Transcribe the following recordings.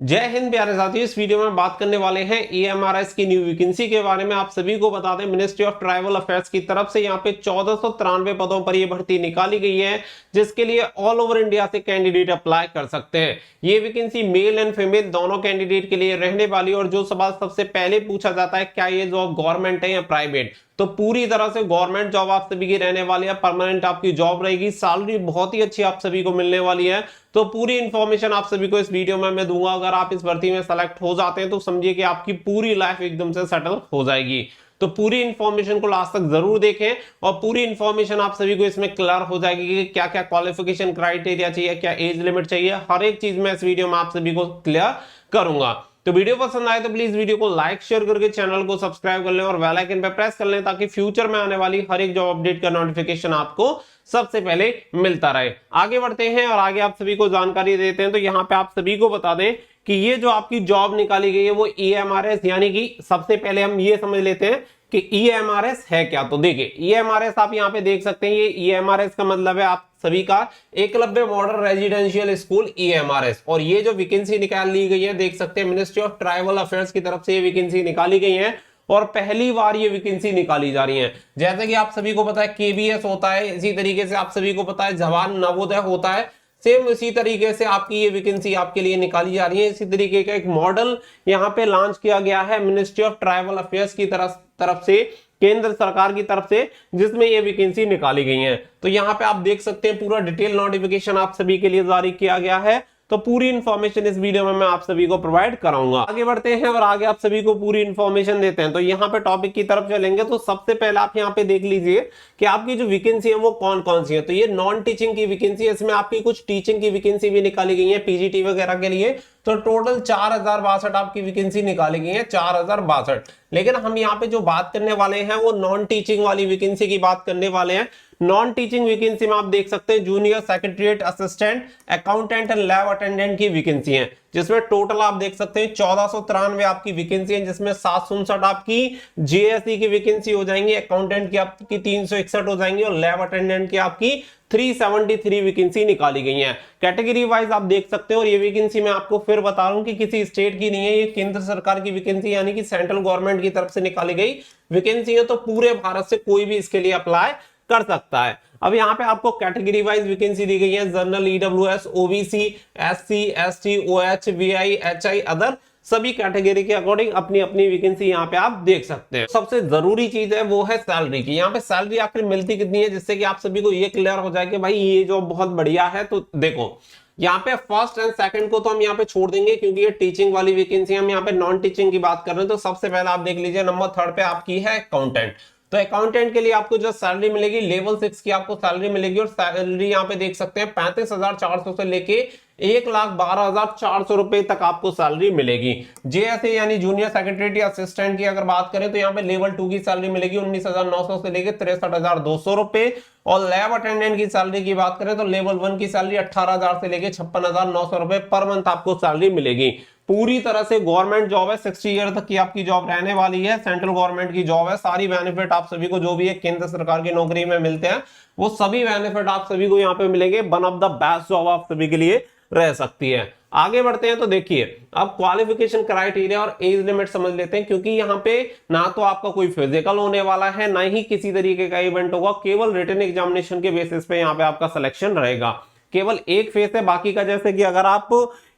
जय हिंद प्यारे साथियों। इस वीडियो में बात करने वाले हैं EMRS की न्यू वैकेंसी के बारे में। आप सभी को बता दें, मिनिस्ट्री ऑफ ट्राइबल अफेयर्स की तरफ से यहाँ पे 1493 पदों पर ये भर्ती निकाली गई है, जिसके लिए ऑल ओवर इंडिया से कैंडिडेट अप्लाई कर सकते हैं। ये वैकेंसी मेल एंड फीमेल दोनों कैंडिडेट के लिए रहने वाली। और जो सवाल सबसे पहले पूछा जाता है, क्या ये जॉब गवर्नमेंट है या प्राइवेट, तो पूरी तरह से गवर्नमेंट जॉब आप सभी की रहने वाली है। परमानेंट आपकी जॉब रहेगी, सैलरी बहुत ही अच्छी आप सभी को मिलने वाली है। तो पूरी इंफॉर्मेशन आप सभी को इस वीडियो में मैं दूंगा। अगर आप इस भर्ती में सेलेक्ट हो जाते हैं तो समझिए कि आपकी पूरी लाइफ एकदम से सेटल हो जाएगी। तो पूरी इंफॉर्मेशन को लास्ट तक जरूर देखें और पूरी इंफॉर्मेशन आप सभी को इसमें क्लियर हो जाएगी कि क्या क्या क्वालिफिकेशन क्राइटेरिया चाहिए, क्या एज लिमिट चाहिए, हर एक चीज में इस वीडियो में आप सभी को क्लियर करूंगा। तो वीडियो पसंद आए तो प्लीज वीडियो को लाइक शेयर करके चैनल को सब्सक्राइब कर लें और बेल आइकन पे प्रेस कर लें, ताकि फ्यूचर में आने वाली हर एक जॉब अपडेट का नोटिफिकेशन आपको सबसे पहले मिलता रहे। आगे बढ़ते हैं और आगे आप सभी को जानकारी देते हैं। तो यहाँ पे आप सभी को बता दें कि ये जो आपकी जॉब निकाली गई है वो EMRS, यानी कि सबसे पहले हम ये समझ लेते हैं कि EMRS है क्या। तो देखिए, EMRS आप यहाँ पे देख सकते हैं। ये EMRS का मतलब है आप सभी का Eklavya model residential school EMRS। और ये जो वैकेंसी निकाल ली गई है, देख सकते हैं मिनिस्ट्री ऑफ ट्राइबल अफेयर्स की तरफ से ये वैकेंसी निकाली गई है और पहली बार ये वैकेंसी निकाली जा रही है। जैसे कि आप सभी को पता है KVS होता है, इसी तरीके से आप सभी को पता है जवान नवोदय होता है, सेम इसी तरीके से आपकी ये वैकेंसी आपके लिए निकाली जा रही है। इसी तरीके का एक मॉडल यहाँ पे लॉन्च किया गया है मिनिस्ट्री ऑफ ट्राइबल अफेयर्स की तरफ से, केंद्र सरकार की तरफ से, जिसमें ये वैकेंसी निकाली गई है। तो यहाँ पे आप देख सकते हैं पूरा डिटेल नोटिफिकेशन आप सभी के लिए जारी किया गया है। तो पूरी इंफॉर्मेशन इस वीडियो में मैं आप सभी को प्रोवाइड कराऊंगा। आगे बढ़ते हैं और आगे आप सभी को पूरी इंफॉर्मेशन देते हैं। तो यहाँ पे टॉपिक की तरफ चलेंगे। तो सबसे पहले आप यहाँ पे देख लीजिए कि आपकी जो वैकेंसी है वो कौन कौन सी है। तो ये नॉन टीचिंग की वैकेंसी है, इसमें आपकी कुछ टीचिंग की वैकेंसी भी निकाली गई है PGT वगैरह के लिए। तो टोटल 4062 आपकी वैकेंसी निकाली गई है, 4062। लेकिन हम यहाँ पे जो बात करने वाले हैं वो नॉन टीचिंग वाली वैकेंसी की बात करने वाले हैं। नॉन टीचिंग वैकेंसी में आप देख सकते हैं junior secretariat assistant, accountant and lab attendant की वैकेंसी है, जिसमें टोटल आप देख सकते हैं 1493 आपकी वैकेंसी है, जिसमें 759 आपकी JSE की वैकेंसी हो जाएंगी, अकाउंटेंट की आपकी 361 हो जाएंगी और लैब अटेंडेंट की आपकी 373 वैकेंसी निकाली गई है। कैटेगरी वाइज आप देख सकते हैं। और ये वैकेंसी मैं आपको फिर बता रहा हूं कि किसी स्टेट की नहीं है, ये केंद्र सरकार की वैकेंसी यानी कि सेंट्रल गवर्नमेंट की तरफ से निकाली गई वैकेंसी है। तो पूरे भारत से कोई भी इसके लिए अप्लाई कर सकता है। अब यहाँ पे आपको कैटेगरी वाइज वैकेंसी दी गई है, general, EWS, OBC, SC, ST, OH, VI, HI, other, सभी कैटेगरी के अकॉर्डिंग अपनी अपनी वैकेंसी यहाँ पे आप देख सकते हैं। सबसे जरूरी चीज है वो है सैलरी की। यहाँ पे सैलरी आखिर मिलती कितनी है, जिससे कि आप सभी को ये क्लियर हो जाए कि भाई ये जो बहुत बढ़िया है। तो देखो, यहाँ पे फर्स्ट एंड सेकंड को तो हम यहाँ पे छोड़ देंगे, क्योंकि ये टीचिंग वाली वैकेंसी, हम यहाँ पे नॉन टीचिंग की बात कर रहे हैं। तो सबसे पहले आप देख लीजिए, नंबर 3 पे आपकी है अकाउंटेंट। तो अकाउंटेंट के लिए आपको जो सैलरी मिलेगी, लेवल 6 की आपको सैलरी मिलेगी। और सैलरी यहाँ पे देख सकते हैं 35,400 से लेके 1,12,400 रुपए तक आपको सैलरी मिलेगी। JSA यानी जूनियर सेक्रेटरी असिस्टेंट की अगर बात करें तो यहाँ पे लेवल 2 की सैलरी मिलेगी 19,900 से लेके 63,200 रुपए। और लैब अटेंडेंट की सैलरी की बात करें तो लेवल 1 की सैलरी 18,000 से लेके 56,900 रुपए पर मंथ आपको सैलरी मिलेगी। पूरी तरह से गवर्नमेंट जॉब है, 60 ईयर तक की आपकी जॉब रहने वाली है, सेंट्रल गवर्नमेंट की जॉब है। सारी बेनिफिट आप सभी को जो भी है केंद्र सरकार की नौकरी में मिलते हैं, वो सभी बेनिफिट आप सभी को यहाँ पे मिलेंगे। One of the best job आप सभी के लिए रह सकती है। आगे बढ़ते हैं। तो देखिए, अब क्वालिफिकेशन क्राइटेरिया और एज लिमिट समझ लेते हैं, क्योंकि यहाँ पे ना तो आपका कोई फिजिकल होने वाला है, ना ही किसी तरीके का इवेंट होगा। केवल रिटन एग्जामिनेशन के बेसिस पे यहाँ पे आपका सिलेक्शन रहेगा। केवल एक फेस है, बाकी का जैसे कि अगर आप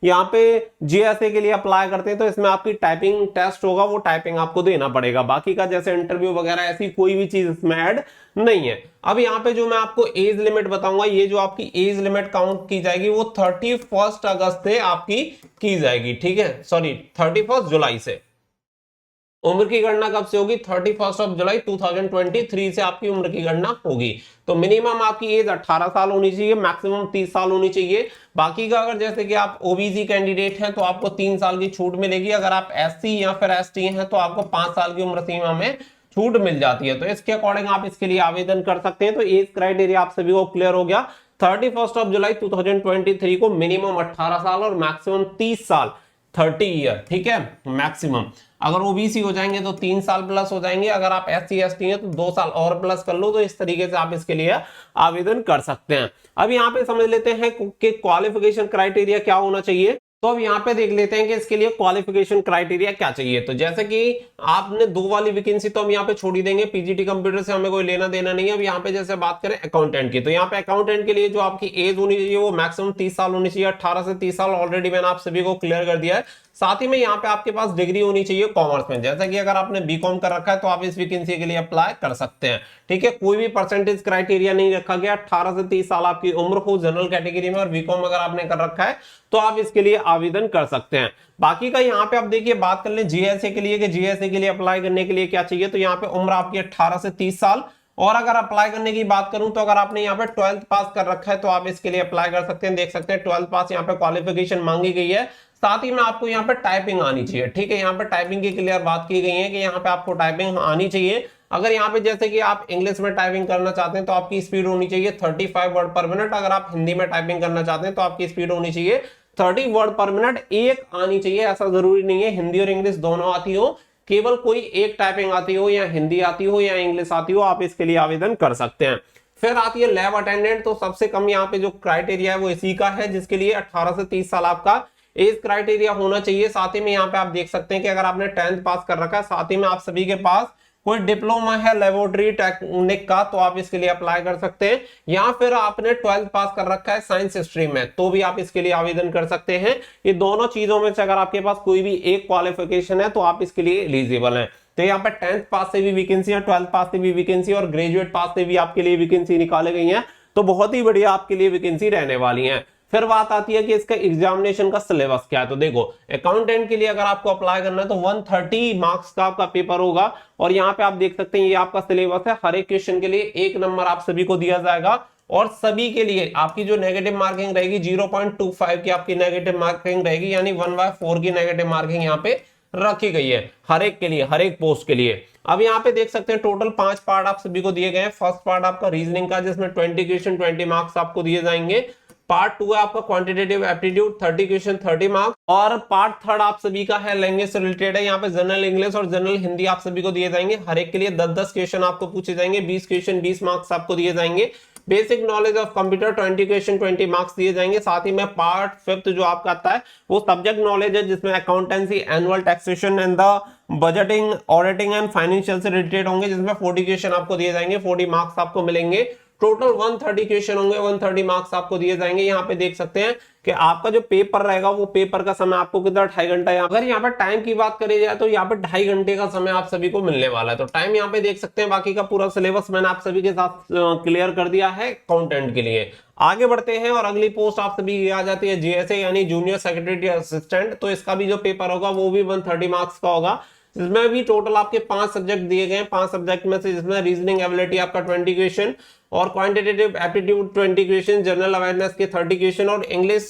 यहाँ पे JSA के लिए अप्लाई करते हैं तो इसमें आपकी टाइपिंग टेस्ट होगा, वो टाइपिंग आपको देना पड़ेगा। बाकी का जैसे इंटरव्यू वगैरह ऐसी कोई भी चीज इसमें ऐड नहीं है। अब यहाँ पे जो मैं आपको एज लिमिट बताऊंगा, ये जो आपकी एज लिमिट काउंट की जाएगी वो 31 अगस्त से आपकी की जाएगी, ठीक है, सॉरी 31 जुलाई से। उम्र की गणना कब से होगी? 31 जुलाई 2023 से आपकी उम्र की गणना होगी। तो मिनिमम आपकी एज 18 साल होनी चाहिए, मैक्सिमम 30 साल होनी चाहिए। बाकी का अगर जैसे कि आप OBC कैंडिडेट हैं तो आपको 3 साल की छूट मिलेगी। अगर आप SC या फिर ST हैं तो आपको 5 साल की उम्र सीमा में छूट मिल जाती है। तो इसके अकॉर्डिंग आप इसके लिए आवेदन कर सकते हैं। तो एज क्राइटेरिया आप सभी को क्लियर हो गया। 31 जुलाई 2023 को मिनिमम 18 साल और मैक्सिमम 30 साल, 30 ईयर, ठीक है, मैक्सिमम। अगर OBC हो जाएंगे तो 3 साल प्लस हो जाएंगे। अगर आप SC ST हैं तो 2 साल और प्लस कर लो। तो इस तरीके से आप इसके लिए आवेदन कर सकते हैं। अब यहाँ पे समझ लेते हैं कि क्वालिफिकेशन क्राइटेरिया क्या होना चाहिए। तो अब यहाँ पे देख लेते हैं कि इसके लिए क्वालिफिकेशन क्राइटेरिया क्या चाहिए। तो जैसे कि आपने 2 वाली वैकेंसी तो हम यहाँ पे छोड़ ही देंगे, पीजीटी कंप्यूटर से हमें कोई लेना देना नहीं है। अब यहाँ पे जैसे बात करें अकाउंटेंट की, तो यहाँ पे अकाउंटेंट के लिए जो आपकी एज होनी चाहिए वो मैक्सिमम 30 साल होनी चाहिए, 18 से 30 साल ऑलरेडी मैंने आप सभी को क्लियर कर दिया है। साथ ही में यहाँ पे आपके पास डिग्री होनी चाहिए कॉमर्स में, जैसा कि अगर आपने बीकॉम कर रखा है तो आप इस वैकेंसी के लिए अप्लाई कर सकते हैं। ठीक है, कोई भी परसेंटेज क्राइटेरिया नहीं रखा गया, 18 से 30 साल आपकी उम्र हो जनरल कैटेगरी में, और बीकॉम अगर आपने कर रखा है तो आप इसके लिए आवेदन कर सकते हैं। बाकी का यहाँ पे आप देखिए बात कर ले जीएसए के लिए, कि जीएसए के लिए अप्लाई करने के लिए क्या चाहिए। तो यहाँ पे उम्र आपकी 18 से 30 साल, और अगर अप्लाई करने की बात करूं तो अगर आपने यहाँ पे 12th पास कर रखा है तो आप इसके लिए अप्लाई कर सकते हैं। देख सकते हैं 12th पास यहाँ पे क्वालिफिकेशन मांगी गई है। साथ ही में आपको यहाँ पे टाइपिंग आनी चाहिए। ठीक है, यहाँ पे टाइपिंग की क्लियर बात की गई है कि यहाँ पे आपको टाइपिंग आनी चाहिए। अगर यहाँ पे जैसे कि आप इंग्लिश में टाइपिंग करना चाहते हैं तो आपकी स्पीड होनी चाहिए 35 वर्ड पर मिनट। अगर आप हिंदी में टाइपिंग करना चाहते हैं तो आपकी स्पीड होनी चाहिए 30 वर्ड पर मिनट। एक आनी चाहिए, ऐसा जरूरी नहीं है हिंदी और इंग्लिश दोनों आती हो, केवल कोई एक टाइपिंग आती हो, या हिंदी आती हो या इंग्लिश आती हो, आप इसके लिए आवेदन कर सकते हैं। फिर आती है लैब अटेंडेंट। तो सबसे कम यहाँ पे जो क्राइटेरिया है वो इसी का है, जिसके लिए 18 से 30 साल आपका एज क्राइटेरिया होना चाहिए। साथ ही में यहाँ पे आप देख सकते हैं कि अगर आपने 10th पास कर रखा है, साथ ही में आप सभी के पास कोई डिप्लोमा है लेबोरेटरी टेक्निक का, तो आप इसके लिए अप्लाई कर सकते हैं। या फिर आपने 12th पास कर रखा है साइंस स्ट्रीम में, तो भी आप इसके लिए आवेदन कर सकते हैं। ये दोनों चीजों में से अगर आपके पास कोई भी एक क्वालिफिकेशन है तो आप इसके लिए एलिजिबल हैं। तो यहाँ पे 10th पास से भी वैकेंसी है, 12th पास से भी वैकेंसी, और ग्रेजुएट पास से भी आपके लिए वैकेंसी निकाली गई है। तो बहुत ही बढ़िया आपके लिए वैकेंसी रहने वाली है। फिर बात आती है कि इसका एग्जामिनेशन का सिलेबस क्या है। तो देखो अकाउंटेंट के लिए अगर आपको अप्लाई करना है तो 130 मार्क्स का आपका पेपर होगा, और यहाँ पे आप देख सकते हैं ये आपका सिलेबस है। हर एक क्वेश्चन के लिए 1 नंबर आप सभी को दिया जाएगा, और सभी के लिए आपकी जो नेगेटिव मार्किंग रहेगी 0.25 की आपकी नेगेटिव मार्किंग रहेगी, यानी 1/4 की नेगेटिव मार्किंग यहाँ पे रखी गई है हर एक के लिए, हर एक पोस्ट के लिए। अब यहाँ पे देख सकते हैं टोटल 5 पार्ट आप सभी को दिए गए हैं। फर्स्ट पार्ट आपका रीजनिंग का, जिसमें 20 क्वेश्चन 20 मार्क्स आपको दिए जाएंगे। पार्ट 2 है आपका क्वांटिटेटिव एप्टीट्यूड, 30 क्वेश्चन 30 मार्क्स। और पार्ट 3 आप सभी का है लैंग्वेज से रिलेटेड है। यहाँ पे जनरल इंग्लिश और जनरल हिंदी आप सभी को दिए जाएंगे। हर एक के लिए 10-10 क्वेश्चन आपको पूछे जाएंगे, 20 क्वेश्चन 20 मार्क्स आपको दिए जाएंगे। Basic knowledge of computer 20 question 20 marks दिए जाएंगे। साथ ही में पार्ट 5 जो आपका आता है वो सब्जेक्ट नॉलेज है, जिसमें accountancy, annual taxation and the budgeting, auditing and financial से रिलेटेड होंगे, जिसमें 40 क्वेश्चन आपको दिए जाएंगे, 40 मार्क्स आपको मिलेंगे। टोटल 130 क्वेश्चन होंगे, 130 मार्क्स आपको दिए जाएंगे। यहाँ पे देख सकते हैं कि आपका जो पेपर रहेगा वो पेपर का समय आपको कितना 2.5 घंटा। अगर यहाँ पे टाइम की बात करी जाए तो यहाँ पे 2.5 घंटे का समय आप सभी को मिलने वाला है। तो टाइम यहाँ पे देख सकते हैं। बाकी का पूरा सिलेबस मैंने आप सभी के साथ क्लियर कर दिया है अकाउंटेंट के लिए। आगे बढ़ते हैं और अगली पोस्ट आप सभी की आ जाती है जीएसए, यानी जूनियर सेक्रेटरी असिस्टेंट। तो इसका भी जो पेपर होगा वो भी 130 मार्क्स का होगा। इसमें भी टोटल आपके 5 सब्जेक्ट दिए गए हैं। 5 सब्जेक्ट में से जिसमें रीजनिंग एबिलिटी आपका 20 क्वेश्चन, और quantitative aptitude 20 question, general awareness के 30 क्वेश्चन, और इंग्लिश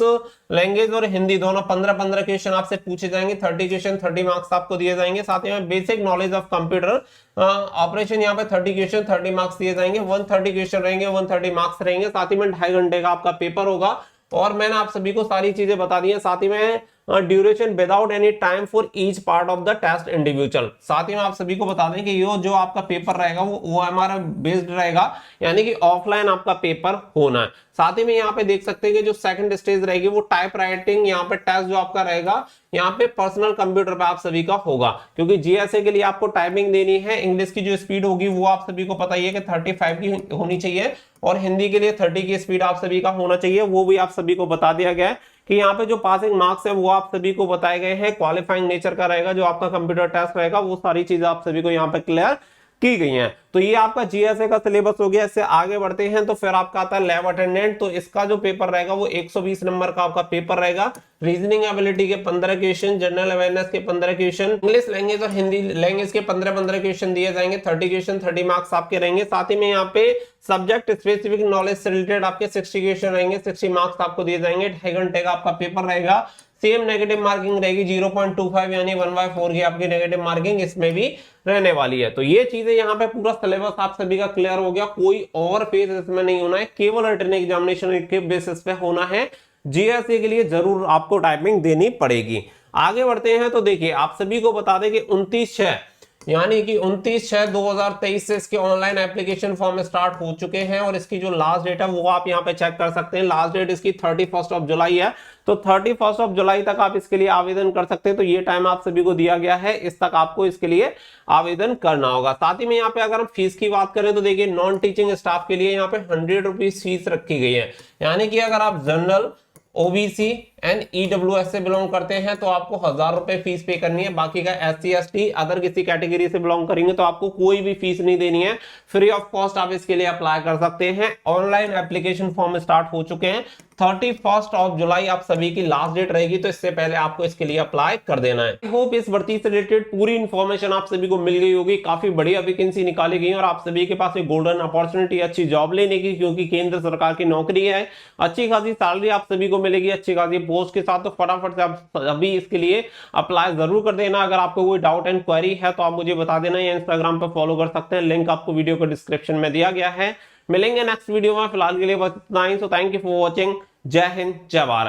लैंग्वेज और हिंदी दोनों 15-15 क्वेश्चन आपसे पूछे जाएंगे। 30 क्वेश्चन 30 मार्क्स आपको दिए जाएंगे। साथ ही में basic knowledge of computer operation यहाँ पे 30 क्वेश्चन 30 मार्क्स दिए जाएंगे। 130 क्वेश्चन रहेंगे, 130 मार्क्स रहेंगे। साथ ही में 2.5 घंटे का आपका पेपर होगा, और मैंने आप सभी को सारी चीजें बता दी है। साथ ही में duration without any time for each part of the test individual. साथ ही में आप सभी को बता दें कि ये जो आपका पेपर रहेगा वो OMR बेस्ड रहेगा, यानी कि ऑफलाइन आपका पेपर होना है। साथ ही में यहाँ पे देख सकते हैं कि जो सेकंड स्टेज रहेगी वो टाइप राइटिंग, यहाँ पे टेस्ट जो आपका रहेगा यहाँ पे पर्सनल कंप्यूटर पे आप सभी का होगा, क्योंकि जीएसए के लिए आपको टाइपिंग देनी है। इंग्लिश की जो स्पीड होगी वो आप सभी को पता ही है कि 35 की होनी चाहिए, और हिंदी के लिए 30 की स्पीड आप सभी का होना चाहिए। वो भी आप सभी को बता दिया गया है कि यहाँ पे जो पासिंग मार्क्स है वो आप सभी को बताए गए हैं। क्वालिफाइंग नेचर का रहेगा जो आपका कंप्यूटर टेस्ट रहेगा, वो सारी चीजें आप सभी को यहाँ पे क्लियर की गई हैं। तो ये आपका जीएसए का सिलेबस हो गया। इससे आगे बढ़ते हैं तो फिर आपका आता है लैब अटेंडेंट। तो इसका जो पेपर रहेगा वो 120 नंबर का आपका पेपर रहेगा। रीजनिंग एबिलिटी के 15 क्वेश्चन, जनरल अवेयरनेस के 15 क्वेश्चन, इंग्लिश लैंग्वेज और हिंदी लैंग्वेज के 15-15 क्वेश्चन दिए जाएंगे। 30 क्वेश्चन 30 मार्क्स आपके रहेंगे। साथ ही में यहाँ पे सब्जेक्ट स्पेसिफिक नॉलेज से रिलेटेड आपके 60 क्वेश्चन रहेंगे, 60 मार्क्स आपको दिए जाएंगे। 2.5 घंटे का आपका पेपर रहेगा। सेम नेगेटिव मार्किंग रहेगी 0.25, यानी 1/4 की आपकी नेगेटिव मार्किंग इसमें भी रहने वाली है। तो ये चीजें यहाँ पे पूरा सिलेबस आप सभी का क्लियर हो गया। कोई और फेज इसमें नहीं होना है, केवल रिटन एग्जामिनेशन के बेसिस पे होना है। जीएसए के लिए जरूर आपको टाइपिंग देनी पड़ेगी। आगे बढ़ते हैं तो देखिए आप सभी को बता दें कि 29/6 यानी कि 29/6/2023 से इसके ऑनलाइन एप्लीकेशन फॉर्म स्टार्ट हो चुके हैं और इसकी जो लास्ट डेट है वो आप यहाँ पे चेक कर सकते हैं। लास्ट डेट इसकी 31 जुलाई है, तो 31 जुलाई तक आप इसके लिए आवेदन कर सकते हैं। तो ये टाइम आप सभी को दिया गया है, इस तक आपको इसके लिए आवेदन करना होगा। साथ ही में यहाँ पे अगर हम फीस की बात करें तो देखिए नॉन टीचिंग स्टाफ के लिए यहाँ पे 100 रुपीज फीस रखी गई है। यानी कि अगर आप जनरल, ओबीसी एंड ईडब्ल्यूएस से बिलोंग करते हैं तो आपको 1000 रुपए फीस पे करनी है। बाकी का एससी एसटी अदर किसी कैटेगरी से बिलोंग करेंगे तो आपको कोई भी फीस नहीं देनी है, फ्री ऑफ कॉस्ट आप इसके लिए अप्लाई कर सकते हैं। ऑनलाइन एप्लीकेशन फॉर्म स्टार्ट हो चुके हैं। 31 जुलाई आप सभी की लास्ट डेट रहेगी, तो इससे पहले आपको इसके लिए अप्लाई कर देना है। आई होप इस भर्ती से रिलेटेड पूरी इंफॉर्मेशन आप सभी को मिल गई होगी। काफी बढ़िया वैकेंसी निकाली गई और आप सभी के पास एक गोल्डन अपॉर्चुनिटी अच्छी जॉब लेने की, क्योंकि केंद्र सरकार की नौकरी है, अच्छी खासी सैलरी आप सभी को मिलेगी, अच्छी खासी पोस्ट के साथ। तो फटाफट से आप अभी इसके लिए अप्लाई जरूर कर देना। अगर आपको कोई डाउट एंड क्वेरी है तो आप मुझे बता देना, या इंस्टाग्राम पर फॉलो कर सकते हैं, लिंक आपको वीडियो को डिस्क्रिप्शन में दिया गया है। मिलेंगे नेक्स्ट वीडियो में, फिलहाल के लिए बस इतना ही। So thank you for watching. जय हिंद, जय भारत।